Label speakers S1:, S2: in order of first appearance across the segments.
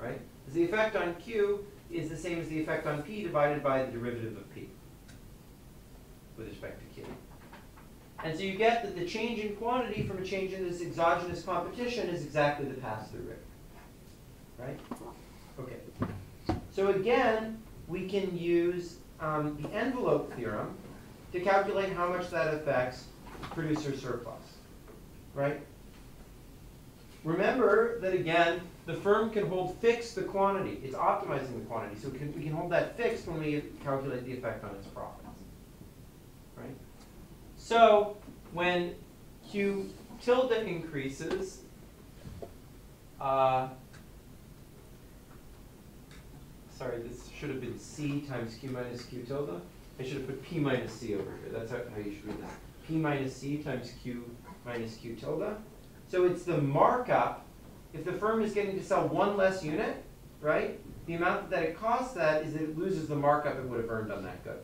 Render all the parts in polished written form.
S1: right? Because the effect on Q is the same as the effect on P divided by the derivative of P with respect to Q. And so you get that the change in quantity from a change in this exogenous competition is exactly the pass-through rate, right? Okay. So again, we can use the envelope theorem to calculate how much that affects producer surplus, right? Remember that, again, the firm can hold fixed the quantity. It's optimizing the quantity. So we can hold that fixed when we calculate the effect on its profits, right? So when Q tilde increases, sorry, this should have been C times Q minus Q tilde. I should have put P minus C over here. That's how you should read this. P minus C times Q minus Q tilde. So it's the markup. If the firm is getting to sell one less unit, right, the amount that it costs that is that it loses the markup it would have earned on that good.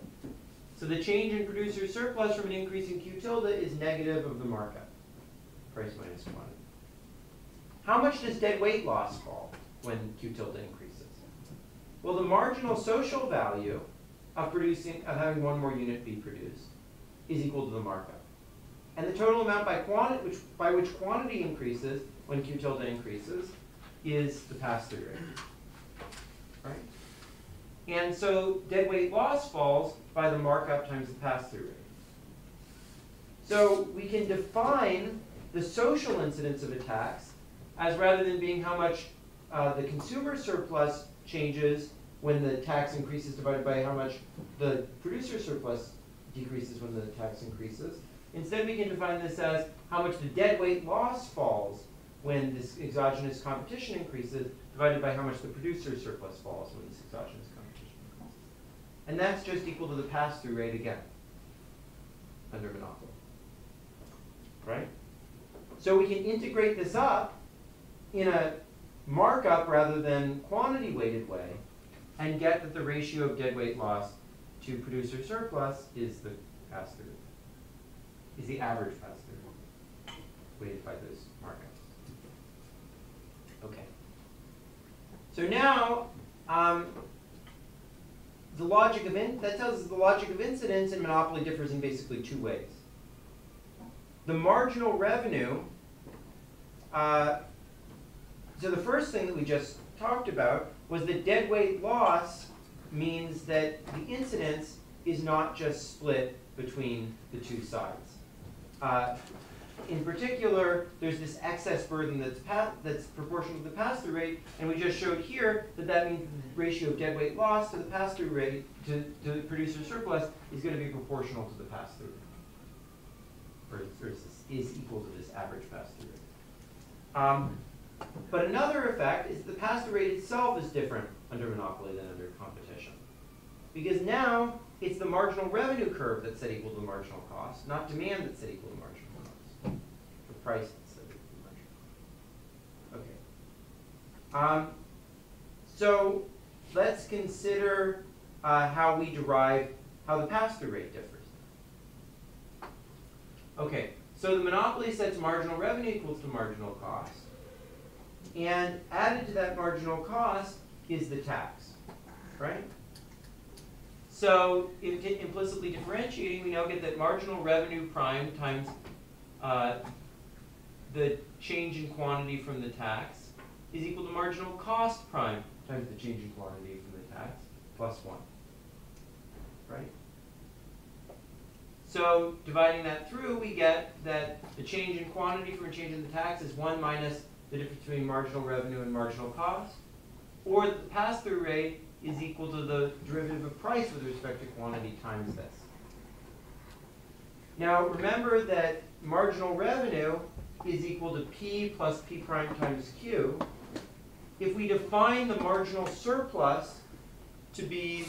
S1: So the change in producer surplus from an increase in Q tilde is negative of the markup, price minus quantity. How much does deadweight loss fall when Q tilde increases? Well, the marginal social value of having one more unit be produced is equal to the markup. And the total amount by which quantity increases when Q tilde increases is the pass-through rate, right? And so deadweight loss falls by the markup times the pass-through rate. So we can define the social incidence of a tax as, rather than being how much the consumer surplus changes when the tax increases divided by how much the producer surplus decreases when the tax increases, instead we can define this as how much the deadweight loss falls when this exogenous competition increases divided by how much the producer surplus falls when this exogenous competition increases. And that's just equal to the pass-through rate again under monopoly, right? So we can integrate this up in a markup rather than quantity-weighted way and get that the ratio of deadweight loss to producer surplus is the pass-through, is the average pass-through weighted by those markups. Okay. So now, the logic of that tells us the logic of incidence in monopoly differs in basically two ways. The marginal revenue. So the first thing that we just talked about was that deadweight loss means that the incidence is not just split between the two sides. In particular, there's this excess burden that's proportional to the pass-through rate, and we just showed here that that means the ratio of deadweight loss to the pass-through rate to the producer surplus is going to be proportional to the pass-through rate, or is equal to this average pass-through rate. But another effect is the pass-through rate itself is different under monopoly than under competition, because now it's the marginal revenue curve that's set equal to the marginal cost, not demand that's set equal to marginal cost. The price that's set equal to marginal. Okay. So let's consider how we derive how the pass-through rate differs. Okay. So the monopoly sets marginal revenue equals to marginal cost. And added to that marginal cost is the tax, right? So implicitly differentiating, we now get that marginal revenue prime times the change in quantity from the tax is equal to marginal cost prime times the change in quantity from the tax plus 1, right? So dividing that through, we get that the change in quantity from a change in the tax is 1 minus the difference between marginal revenue and marginal cost, or the pass-through rate is equal to the derivative of price with respect to quantity times this. Now remember that marginal revenue is equal to P plus P prime times Q. If we define the marginal surplus to be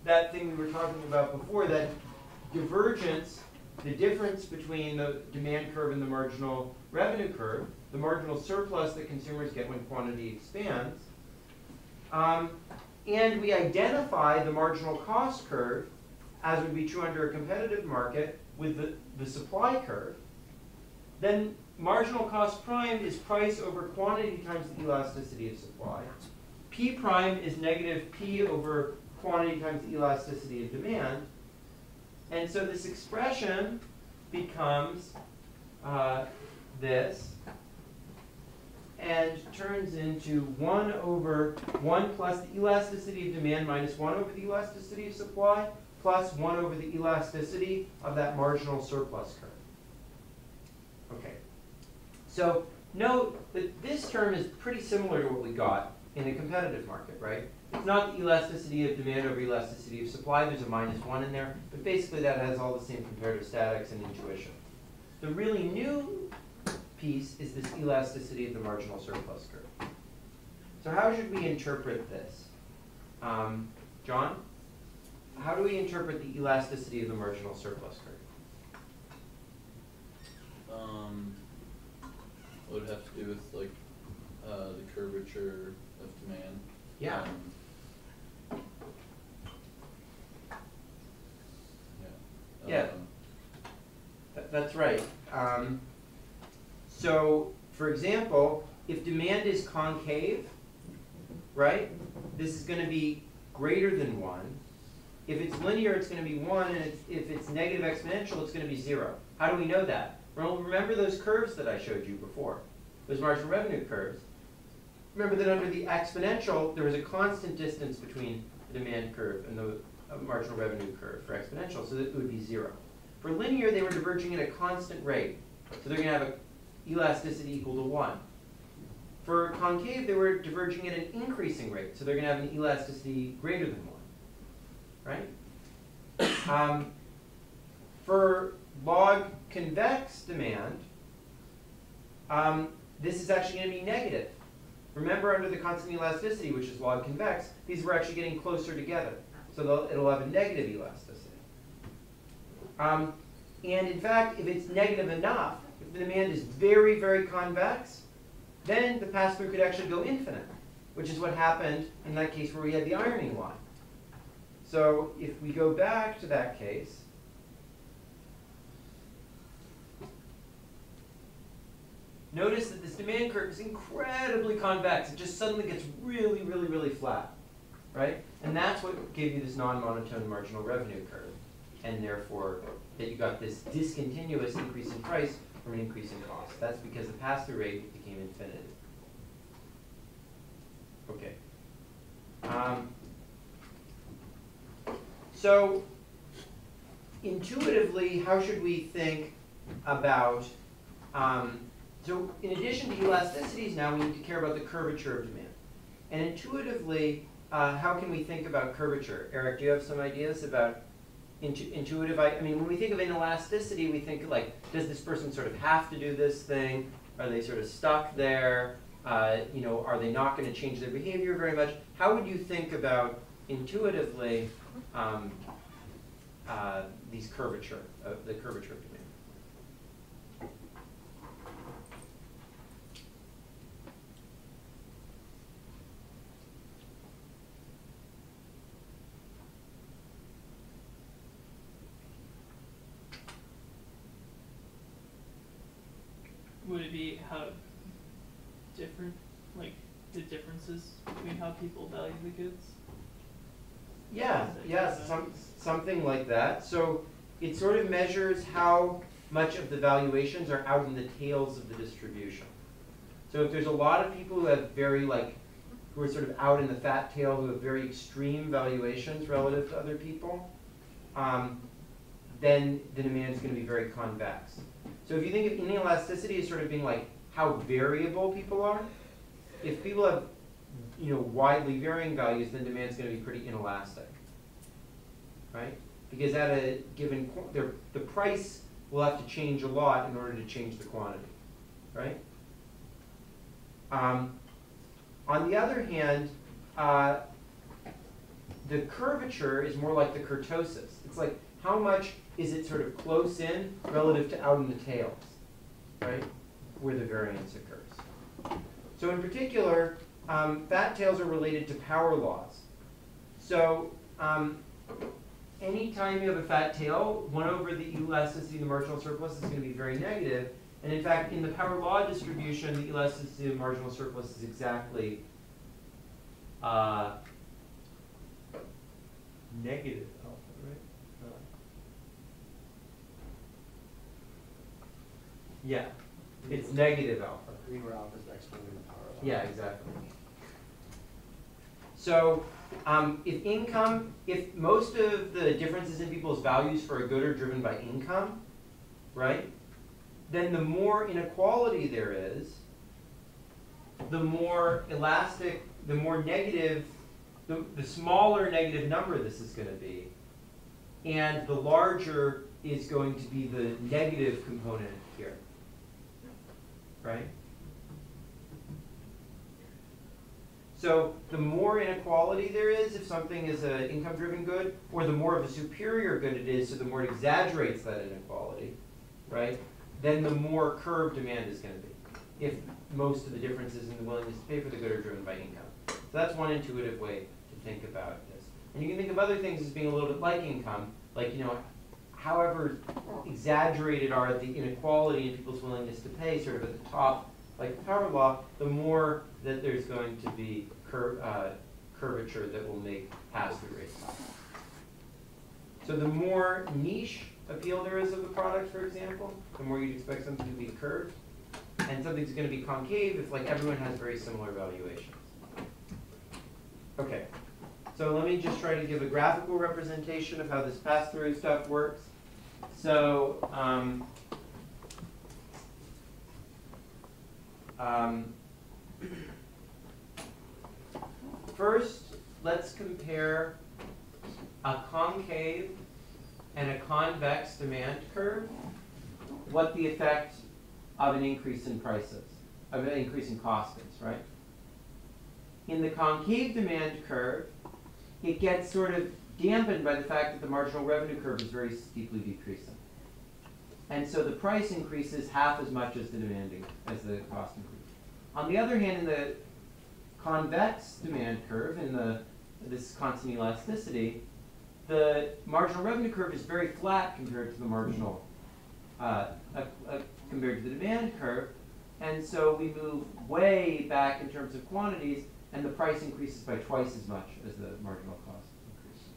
S1: that thing we were talking about before, that divergence, the difference between the demand curve and the marginal revenue curve, the marginal surplus that consumers get when quantity expands, and we identify the marginal cost curve, as would be true under a competitive market, with the supply curve, then marginal cost prime is price over quantity times the elasticity of supply. P prime is negative P over quantity times the elasticity of demand. And so this expression becomes this, and turns into 1 over 1 plus the elasticity of demand minus 1 over the elasticity of supply plus 1 over the elasticity of that marginal surplus curve. Okay. So note that this term is pretty similar to what we got in a competitive market, right? It's not the elasticity of demand over elasticity of supply. There's a minus 1 in there. But basically that has all the same comparative statics and intuition. The really new piece is this elasticity of the marginal surplus curve. So how should we interpret this? John? How do we interpret the elasticity of the marginal surplus curve?
S2: It would have to do with like the curvature of demand.
S1: Yeah. Yeah. That's right. So, for example, if demand is concave, right, this is going to be greater than 1. If it's linear, it's going to be 1, and if it's negative exponential, it's going to be 0. How do we know that? Well, remember those curves that I showed you before, those marginal revenue curves. Remember that under the exponential, there was a constant distance between the demand curve and the marginal revenue curve for exponential, so that it would be 0. For linear, they were diverging at a constant rate, so they're going to have an elasticity equal to 1. For concave, they were diverging at an increasing rate, so they're going to have an elasticity greater than 1, right? For log convex demand, this is actually going to be negative. Remember, under the constant elasticity, which is log convex, these were actually getting closer together, so it'll have a negative elasticity. And in fact, if it's negative enough, if the demand is very, very convex, then the pass-through could actually go infinite, which is what happened in that case where we had the ironing line. So if we go back to that case, notice that this demand curve is incredibly convex. It just suddenly gets really, really, really flat, right? And that's what gave you this non-monotone marginal revenue curve. And therefore, that you got this discontinuous increase in price from an increase in cost. That's because the pass-through rate became infinite. Okay. So, intuitively, how should we think about, so in addition to elasticities, now we need to care about the curvature of demand. And intuitively, how can we think about curvature? Eric, do you have some ideas about intuitive? I mean, when we think of inelasticity, we think like, does this person sort of have to do this thing? Are they sort of stuck there? You know, are they not going to change their behavior very much? How would you think about intuitively the curvature of demand?
S3: Would it be how different, like the differences between how people value the goods?
S1: Yeah, something like that. So it sort of measures how much of the valuations are out in the tails of the distribution. So if there's a lot of people who have who are sort of out in the fat tail, who have very extreme valuations relative to other people, then the demand is going to be very convex. So if you think of inelasticity as sort of being like how variable people are, if people have widely varying values, then demand is going to be pretty inelastic, right? Because at a given, the price will have to change a lot in order to change the quantity, right? On the other hand, the curvature is more like the kurtosis. It's like how much is it sort of close in relative to out in the tails, right, where the variance occurs. So in particular, fat tails are related to power laws. So anytime you have a fat tail, 1 over the elasticity of the marginal surplus is going to be very negative. And in fact, in the power law distribution, the elasticity of the marginal surplus is exactly negative alpha, right? Yeah, it's negative alpha.
S4: I mean, where alpha is exponent of the power of alpha.
S1: Yeah, exactly. So if most of the differences in people's values for a good are driven by income, right, then the more inequality there is, the more elastic, the more negative, the smaller negative number this is going to be, and the larger is going to be the negative component here, right? So the more inequality there is if something is an income-driven good, or the more of a superior good it is, so the more it exaggerates that inequality, right, then the more curved demand is going to be, if most of the differences in the willingness to pay for the good are driven by income. So that's one intuitive way to think about this. And you can think of other things as being a little bit like income, like, you know, however exaggerated are the inequality in people's willingness to pay, sort of at the top, like the power law, the more that there's going to be curvature that will make pass-through rates high. So the more niche appeal there is of the product, for example, the more you'd expect something to be curved. And something's going to be concave if, like, everyone has very similar valuations. Okay, so let me just try to give a graphical representation of how this pass-through stuff works. So first, let's compare a concave and a convex demand curve, what the effect of an increase in prices, of an increase in cost is, right? In the concave demand curve, it gets sort of dampened by the fact that the marginal revenue curve is very steeply decreasing. And so the price increases half as much as the as the cost increase. On the other hand, in the convex demand curve, in this constant elasticity, the marginal revenue curve is very flat compared to the marginal, compared to the demand curve. And so we move way back in terms of quantities, and the price increases by twice as much as the marginal cost increases.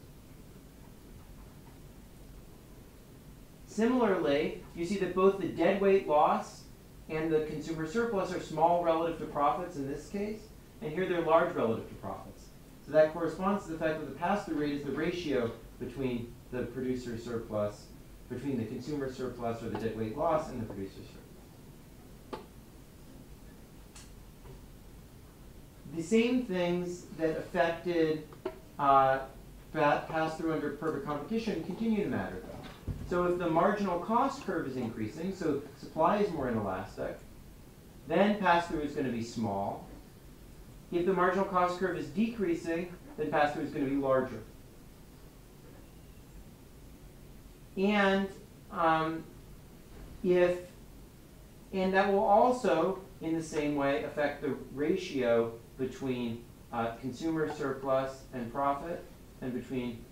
S1: Similarly, you see that both the deadweight loss and the consumer surplus are small relative to profits in this case, and here they're large relative to profits. So that corresponds to the fact that the pass-through rate is the ratio between the producer surplus, between the consumer surplus or the deadweight loss and the producer surplus. The same things that affected pass-through under perfect competition continue to matter, though. So if the marginal cost curve is increasing, so supply is more inelastic, then pass-through is going to be small. If the marginal cost curve is decreasing, then pass-through is going to be larger. And that will also, in the same way, affect the ratio between consumer surplus and profit, and between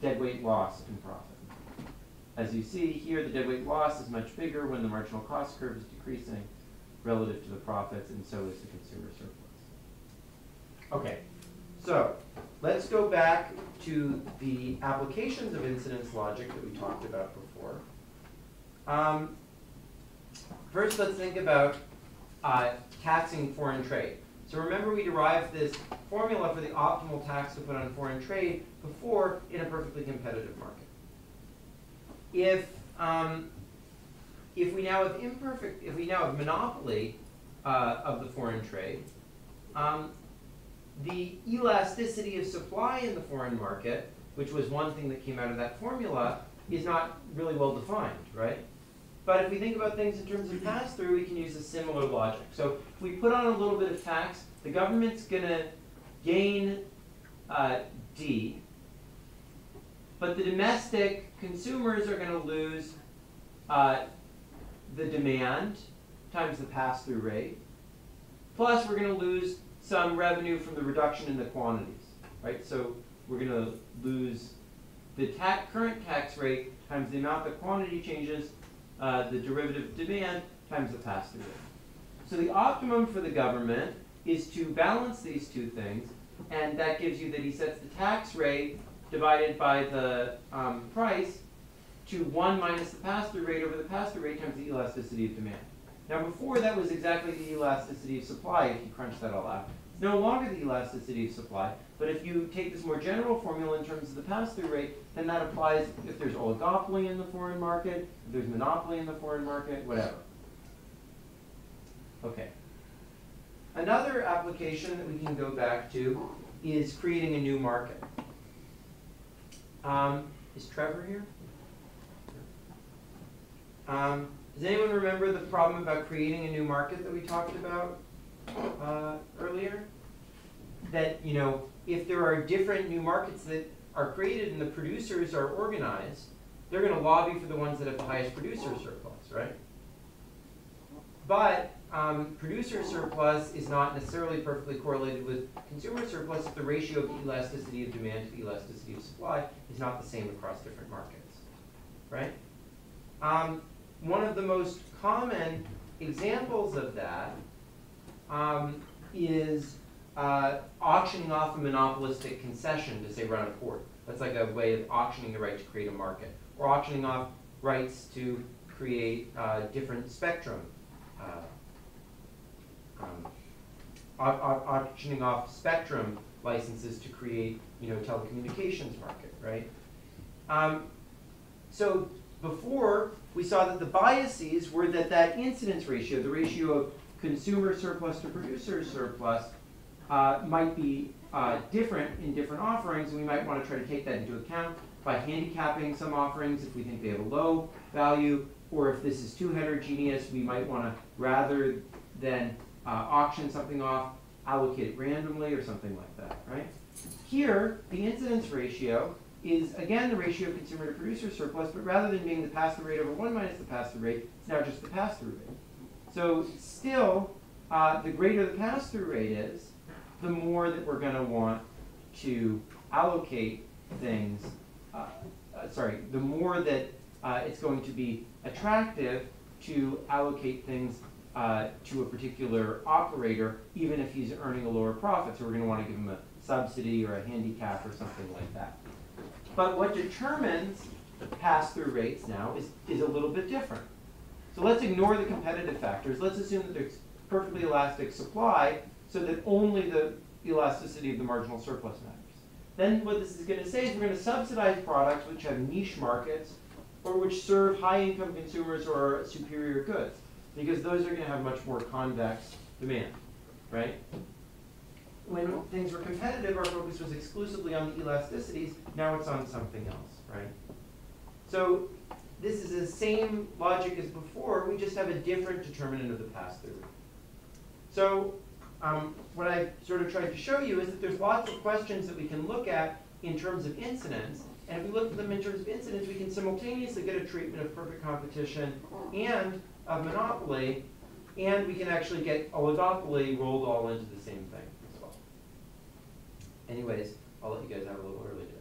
S1: deadweight loss and profit. As you see here, the deadweight loss is much bigger when the marginal cost curve is decreasing relative to the profits, and so is the consumer surplus. Okay, so let's go back to the applications of incidence logic that we talked about before. First, let's think about taxing foreign trade. So remember, we derived this formula for the optimal tax to put on foreign trade before in a perfectly competitive market. If we now have monopoly of the foreign trade, the elasticity of supply in the foreign market, which was one thing that came out of that formula, is not really well defined, right? But if we think about things in terms of pass-through, we can use a similar logic. So if we put on a little bit of tax, the government's going to gain D, but the domestic consumers are going to lose the demand times the pass-through rate, plus we're going to lose some revenue from the reduction in the quantities, right? So we're going to lose the current tax rate times the amount the quantity changes, the derivative demand times the pass-through rate. So the optimum for the government is to balance these two things, and that gives you that he sets the tax rate divided by the price to 1 minus the pass-through rate over the pass-through rate times the elasticity of demand. Now before that was exactly the elasticity of supply if you crunch that all out. It's no longer the elasticity of supply, but if you take this more general formula in terms of the pass-through rate, then that applies if there's oligopoly in the foreign market, if there's monopoly in the foreign market, whatever. Okay. Another application that we can go back to is creating a new market. Is Trevor here? Does anyone remember the problem about creating a new market that we talked about earlier? That, you know, if there are different new markets that are created and the producers are organized, they're going to lobby for the ones that have the highest producer surplus, right? But producer surplus is not necessarily perfectly correlated with consumer surplus if the ratio of elasticity of demand to elasticity of supply is not the same across different markets, right? One of the most common examples of that is auctioning off a monopolistic concession to, say, run a port. That's like a way of auctioning the right to create a market. Or auctioning off rights to create different spectrum. Auctioning off spectrum licenses to create, you know, telecommunications market, right? So before, we saw that the biases were that incidence ratio, the ratio of consumer surplus to producer surplus, might be different in different offerings, and we might want to try to take that into account by handicapping some offerings if we think they have a low value, or if this is too heterogeneous, we might want to, rather than auction something off, allocate it randomly or something like that, right? Here, the incidence ratio is, again, the ratio of consumer to producer surplus, but rather than being the pass-through rate over 1 minus the pass-through rate, it's now just the pass-through rate. So still, the greater the pass-through rate is, the more that we're going to want to allocate things, the more that it's going to be attractive to allocate things to a particular operator, even if he's earning a lower profit. So we're going to want to give him a subsidy or a handicap or something like that. But what determines pass-through rates now is a little bit different. So let's ignore the competitive factors. Let's assume that there's perfectly elastic supply so that only the elasticity of the marginal surplus matters. Then what this is going to say is we're going to subsidize products which have niche markets or which serve high-income consumers or superior goods, because those are going to have much more convex demand, right? When things were competitive, our focus was exclusively on the elasticities. Now it's on something else, right? So this is the same logic as before. We just have a different determinant of the pass-through. So what I sort of tried to show you is that there's lots of questions that we can look at in terms of incidence. And if we look at them in terms of incidence, we can simultaneously get a treatment of perfect competition and of monopoly, and we can actually get oligopoly rolled all into the same thing as well. Anyways, I'll let you guys out a little early today.